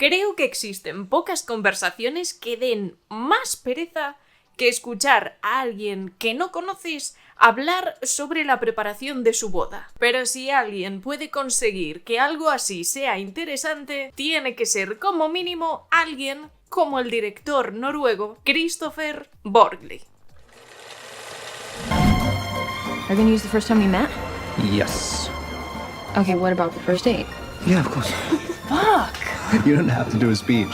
Creo que existen pocas conversaciones que den más pereza que escuchar a alguien que no conoces hablar sobre la preparación de su boda. Pero si alguien puede conseguir que algo así sea interesante, tiene que ser como mínimo alguien como el director noruego Kristoffer Borgli. Are you gonna use the first time we met? Yes. Okay, what about the first date? Yeah, of course. Fuck! You don't have to do a speech.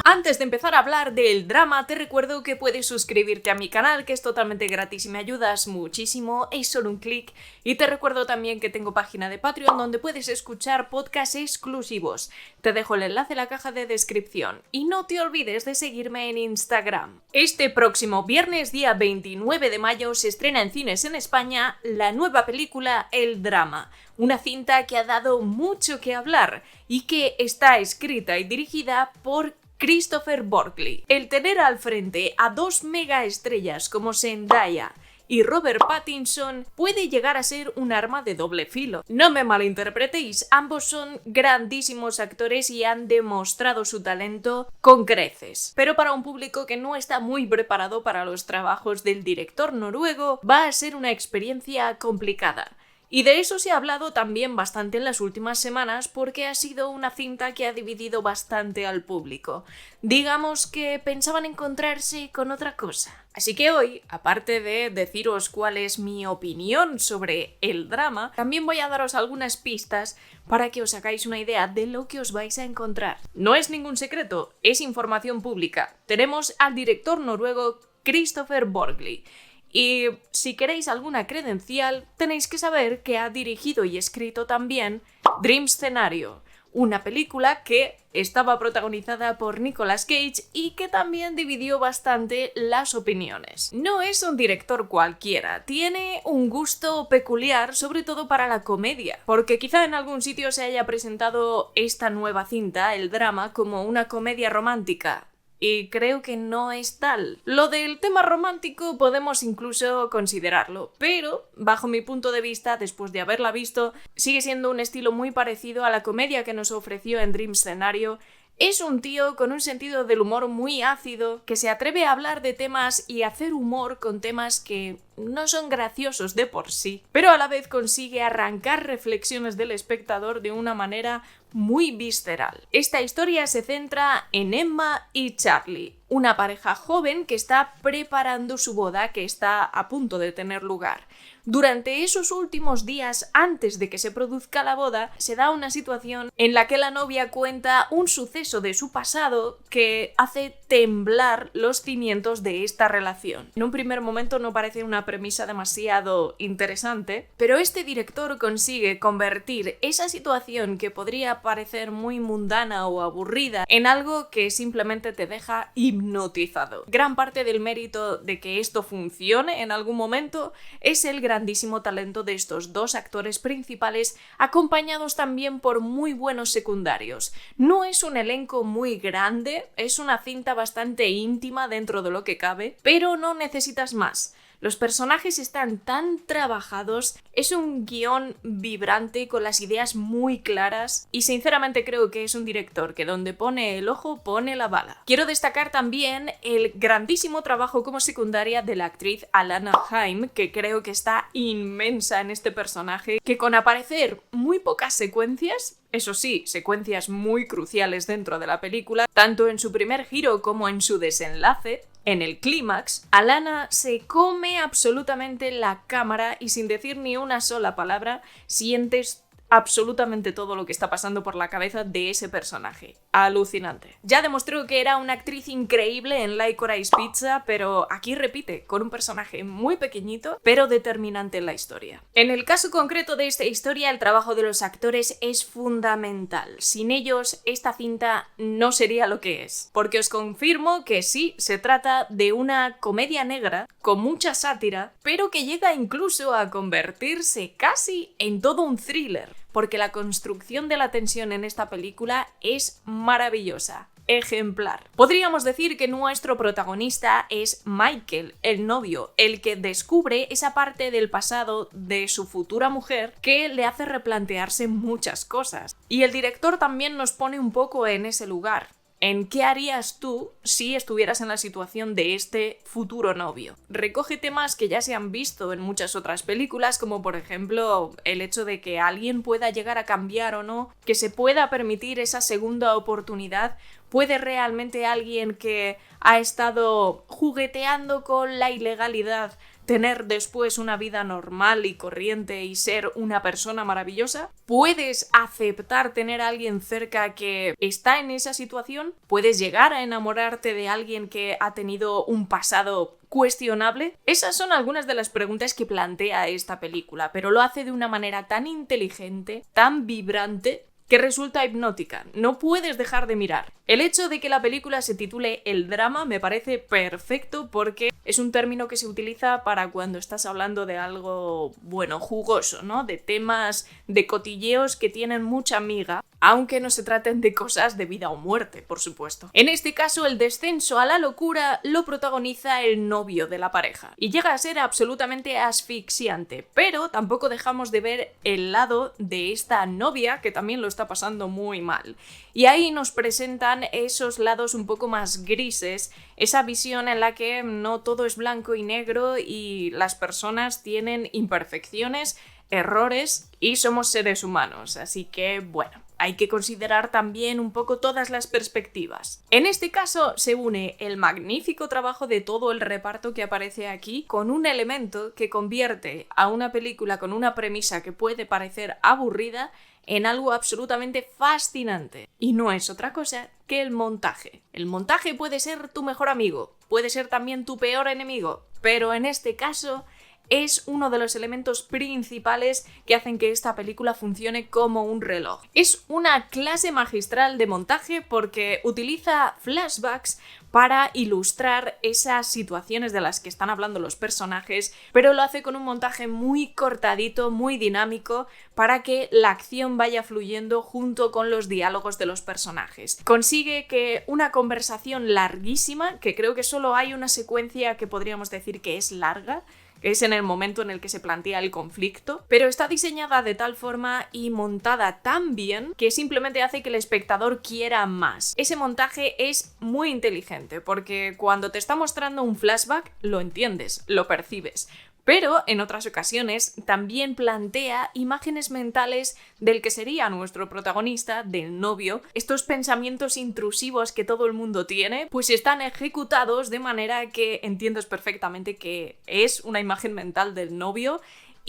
Antes de empezar a hablar del drama, te recuerdo que puedes suscribirte a mi canal, que es totalmente gratis y me ayudas muchísimo, es solo un clic. Y te recuerdo también que tengo página de Patreon donde puedes escuchar podcasts exclusivos. Te dejo el enlace en la caja de descripción. Y no te olvides de seguirme en Instagram. Este próximo viernes, día 29 de mayo, se estrena en cines en España la nueva película El Drama. Una cinta que ha dado mucho que hablar y que está escrita y dirigida por Kristoffer Borgli. El tener al frente a dos mega estrellas como Zendaya y Robert Pattinson puede llegar a ser un arma de doble filo. No me malinterpretéis, ambos son grandísimos actores y han demostrado su talento con creces. Pero para un público que no está muy preparado para los trabajos del director noruego, va a ser una experiencia complicada. Y de eso se ha hablado también bastante en las últimas semanas porque ha sido una cinta que ha dividido bastante al público. Digamos que pensaban encontrarse con otra cosa. Así que hoy, aparte de deciros cuál es mi opinión sobre el drama, también voy a daros algunas pistas para que os hagáis una idea de lo que os vais a encontrar. No es ningún secreto, es información pública. Tenemos al director noruego Kristoffer Borgli. Y si queréis alguna credencial, tenéis que saber que ha dirigido y escrito también Dream Scenario, una película que estaba protagonizada por Nicolas Cage y que también dividió bastante las opiniones. No es un director cualquiera, tiene un gusto peculiar, sobre todo para la comedia, porque quizá en algún sitio se haya presentado esta nueva cinta, El Drama, como una comedia romántica. Y creo que no es tal. Lo del tema romántico podemos incluso considerarlo, pero, bajo mi punto de vista, después de haberla visto, sigue siendo un estilo muy parecido a la comedia que nos ofreció en Dream Scenario. Es un tío con un sentido del humor muy ácido, que se atreve a hablar de temas y hacer humor con temas que no son graciosos de por sí, pero a la vez consigue arrancar reflexiones del espectador de una manera muy visceral. Esta historia se centra en Emma y Charlie, una pareja joven que está preparando su boda, que está a punto de tener lugar. Durante esos últimos días antes de que se produzca la boda, se da una situación en la que la novia cuenta un suceso de su pasado que hace temblar los cimientos de esta relación. En un primer momento no parece una premisa demasiado interesante, pero este director consigue convertir esa situación que podría parecer muy mundana o aburrida en algo que simplemente te deja hipnotizado. Gran parte del mérito de que esto funcione en algún momento es el grandísimo talento de estos dos actores principales, acompañados también por muy buenos secundarios. No es un elenco muy grande, es una cinta bastante íntima dentro de lo que cabe, pero no necesitas más. Los personajes están tan trabajados, es un guión vibrante con las ideas muy claras y sinceramente creo que es un director que donde pone el ojo pone la bala. Quiero destacar también el grandísimo trabajo como secundaria de la actriz Alana Haim, que creo que está inmensa en este personaje, que con aparecer muy pocas secuencias, eso sí, secuencias muy cruciales dentro de la película, tanto en su primer giro como en su desenlace, en el clímax, Alana se come absolutamente la cámara y sin decir ni una sola palabra, sientes absolutamente todo lo que está pasando por la cabeza de ese personaje. Alucinante. Ya demostró que era una actriz increíble en Licorice Pizza, pero aquí repite, con un personaje muy pequeñito, pero determinante en la historia. En el caso concreto de esta historia, el trabajo de los actores es fundamental. Sin ellos, esta cinta no sería lo que es. Porque os confirmo que sí, se trata de una comedia negra, con mucha sátira, pero que llega incluso a convertirse casi en todo un thriller. Porque la construcción de la tensión en esta película es maravillosa. ejemplar. Podríamos decir que nuestro protagonista es Michael, el novio, el que descubre esa parte del pasado de su futura mujer que le hace replantearse muchas cosas. Y el director también nos pone un poco en ese lugar. ¿En qué harías tú si estuvieras en la situación de este futuro novio? Recoge temas que ya se han visto en muchas otras películas, como por ejemplo el hecho de que alguien pueda llegar a cambiar o no, que se pueda permitir esa segunda oportunidad. ¿Puede realmente alguien que ha estado jugueteando con la ilegalidad tener después una vida normal y corriente y ser una persona maravillosa? ¿Puedes aceptar tener a alguien cerca que está en esa situación? ¿Puedes llegar a enamorarte de alguien que ha tenido un pasado cuestionable? Esas son algunas de las preguntas que plantea esta película, pero lo hace de una manera tan inteligente, tan vibrante, que resulta hipnótica. No puedes dejar de mirar. El hecho de que la película se titule El drama me parece perfecto porque es un término que se utiliza para cuando estás hablando de algo, bueno, jugoso, ¿no? De temas, de cotilleos que tienen mucha miga, aunque no se traten de cosas de vida o muerte, por supuesto. En este caso, el descenso a la locura lo protagoniza el novio de la pareja y llega a ser absolutamente asfixiante, pero tampoco dejamos de ver el lado de esta novia que también lo está pasando muy mal. Y ahí nos presentan esos lados un poco más grises, esa visión en la que no todo es blanco y negro y las personas tienen imperfecciones, errores y somos seres humanos. Así que, bueno, hay que considerar también un poco todas las perspectivas. En este caso se une el magnífico trabajo de todo el reparto que aparece aquí con un elemento que convierte a una película con una premisa que puede parecer aburrida en algo absolutamente fascinante. Y no es otra cosa que el montaje. El montaje puede ser tu mejor amigo, puede ser también tu peor enemigo, pero en este caso es uno de los elementos principales que hacen que esta película funcione como un reloj. Es una clase magistral de montaje porque utiliza flashbacks para ilustrar esas situaciones de las que están hablando los personajes, pero lo hace con un montaje muy cortadito, muy dinámico, para que la acción vaya fluyendo junto con los diálogos de los personajes. Consigue que una conversación larguísima, que creo que solo hay una secuencia que podríamos decir que es larga, que es en el momento en el que se plantea el conflicto, pero está diseñada de tal forma y montada tan bien que simplemente hace que el espectador quiera más. Ese montaje es muy inteligente porque cuando te está mostrando un flashback lo entiendes, lo percibes. Pero en otras ocasiones también plantea imágenes mentales del que sería nuestro protagonista, del novio. Estos pensamientos intrusivos que todo el mundo tiene, pues están ejecutados de manera que entiendes perfectamente que es una imagen mental del novio.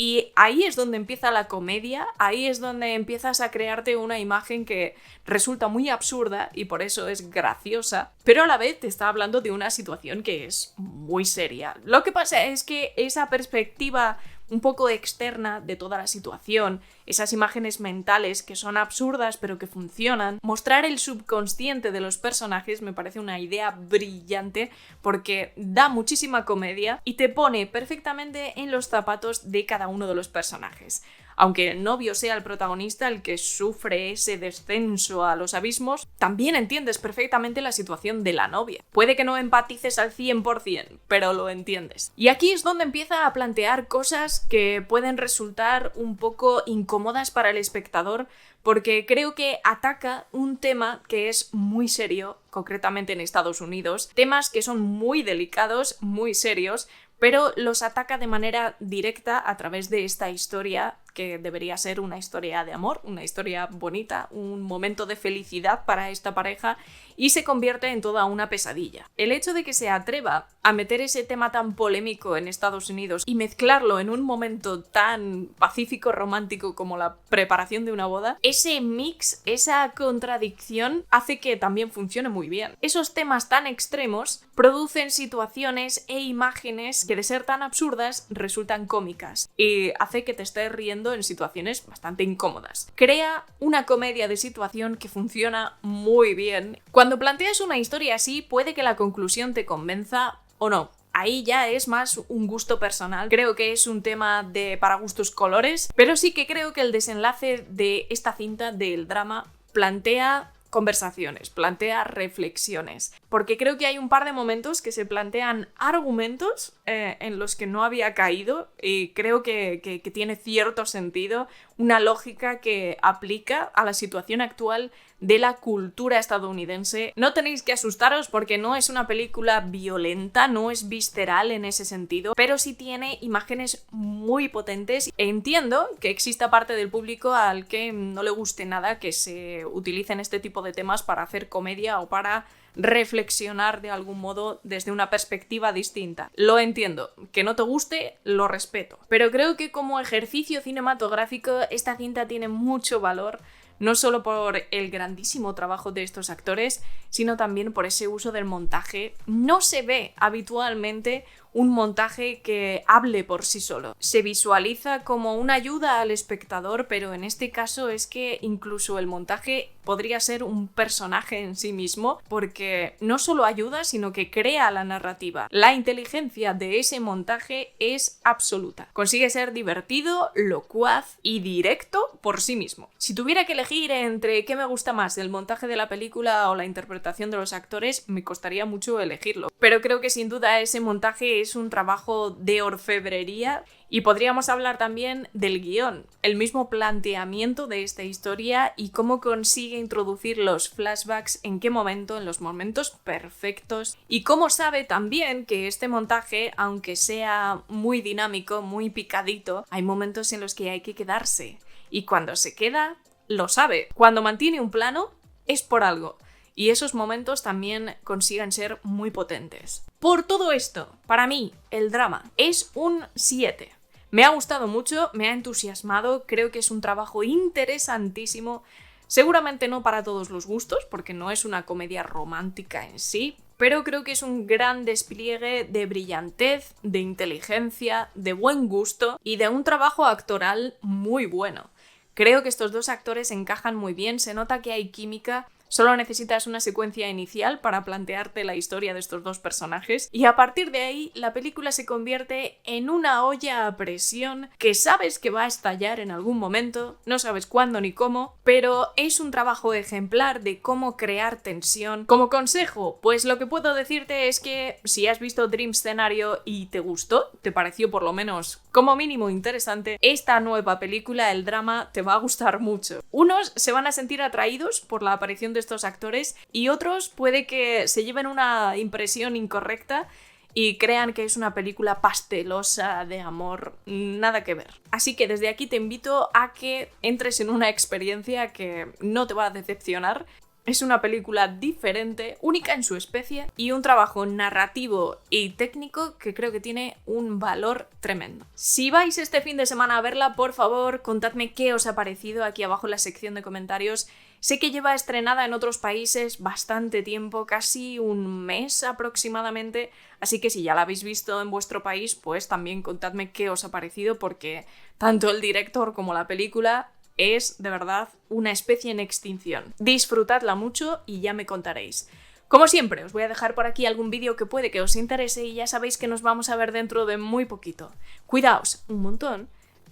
Y ahí es donde empieza la comedia, ahí es donde empiezas a crearte una imagen que resulta muy absurda y por eso es graciosa, pero a la vez te está hablando de una situación que es muy seria. Lo que pasa es que esa perspectiva un poco externa de toda la situación, esas imágenes mentales que son absurdas pero que funcionan, mostrar el subconsciente de los personajes me parece una idea brillante porque da muchísima comedia y te pone perfectamente en los zapatos de cada uno de los personajes. Aunque el novio sea el protagonista, el que sufre ese descenso a los abismos, también entiendes perfectamente la situación de la novia. Puede que no empatices al 100%, pero lo entiendes. Y aquí es donde empieza a plantear cosas que pueden resultar un poco incómodas para el espectador, porque creo que ataca un tema que es muy serio, concretamente en Estados Unidos, temas que son muy delicados, muy serios, pero los ataca de manera directa a través de esta historia que debería ser una historia de amor, una historia bonita, un momento de felicidad para esta pareja y se convierte en toda una pesadilla. El hecho de que se atreva a meter ese tema tan polémico en Estados Unidos y mezclarlo en un momento tan pacífico, romántico como la preparación de una boda, ese mix, esa contradicción hace que también funcione muy bien. Esos temas tan extremos producen situaciones e imágenes que de ser tan absurdas resultan cómicas y hace que te estés riendo en situaciones bastante incómodas. Crea una comedia de situación que funciona muy bien. Cuando planteas una historia así, puede que la conclusión te convenza o no. Ahí ya es más un gusto personal. Creo que es un tema de para gustos colores, pero sí que creo que el desenlace de esta cinta del drama plantea conversaciones, plantea reflexiones, porque creo que hay un par de momentos que se plantean argumentos en los que no había caído y creo que tiene cierto sentido, una lógica que aplica a la situación actual de la cultura estadounidense. No tenéis que asustaros porque no es una película violenta, no es visceral en ese sentido, pero sí tiene imágenes muy potentes. Entiendo que exista parte del público al que no le guste nada que se utilicen este tipo de temas para hacer comedia o para reflexionar de algún modo desde una perspectiva distinta. Lo entiendo, que no te guste, lo respeto. Pero creo que como ejercicio cinematográfico esta cinta tiene mucho valor, no solo por el grandísimo trabajo de estos actores, sino también por ese uso del montaje. No se ve habitualmente un montaje que hable por sí solo. Se visualiza como una ayuda al espectador, pero en este caso es que incluso el montaje podría ser un personaje en sí mismo, porque no solo ayuda, sino que crea la narrativa. La inteligencia de ese montaje es absoluta. Consigue ser divertido, locuaz y directo por sí mismo. Si tuviera que elegir entre qué me gusta más, el montaje de la película o la interpretación de los actores, me costaría mucho elegirlo. Pero creo que sin duda ese montaje es un trabajo de orfebrería. Y podríamos hablar también del guión, el mismo planteamiento de esta historia y cómo consigue introducir los flashbacks, en qué momento, en los momentos perfectos, y cómo sabe también que este montaje, aunque sea muy dinámico, muy picadito, hay momentos en los que hay que quedarse. Y cuando se queda, lo sabe. Cuando mantiene un plano, es por algo. Y esos momentos también consiguen ser muy potentes. Por todo esto, para mí, el drama es un 7. Me ha gustado mucho, me ha entusiasmado, creo que es un trabajo interesantísimo. Seguramente no para todos los gustos, porque no es una comedia romántica en sí, pero creo que es un gran despliegue de brillantez, de inteligencia, de buen gusto y de un trabajo actoral muy bueno. Creo que estos dos actores encajan muy bien, se nota que hay química. Solo necesitas una secuencia inicial para plantearte la historia de estos dos personajes y a partir de ahí la película se convierte en una olla a presión que sabes que va a estallar en algún momento, no sabes cuándo ni cómo, pero es un trabajo ejemplar de cómo crear tensión. Como consejo, pues lo que puedo decirte es que si has visto Dream Scenario y te gustó, te pareció por lo menos como mínimo interesante, esta nueva película, el drama, te va a gustar mucho. Unos se van a sentir atraídos por la aparición de estos actores y otros puede que se lleven una impresión incorrecta y crean que es una película pastelosa de amor, nada que ver. Así que desde aquí te invito a que entres en una experiencia que no te va a decepcionar. Es una película diferente, única en su especie y un trabajo narrativo y técnico que creo que tiene un valor tremendo. Si vais este fin de semana a verla, por favor, contadme qué os ha parecido aquí abajo en la sección de comentarios. Sé que lleva estrenada en otros países bastante tiempo, casi un mes aproximadamente, así que si ya la habéis visto en vuestro país, pues también contadme qué os ha parecido porque tanto el director como la película es, de verdad, una especie en extinción. Disfrutadla mucho y ya me contaréis. Como siempre, os voy a dejar por aquí algún vídeo que puede que os interese y ya sabéis que nos vamos a ver dentro de muy poquito. Cuidaos un montón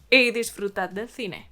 y disfrutad del cine.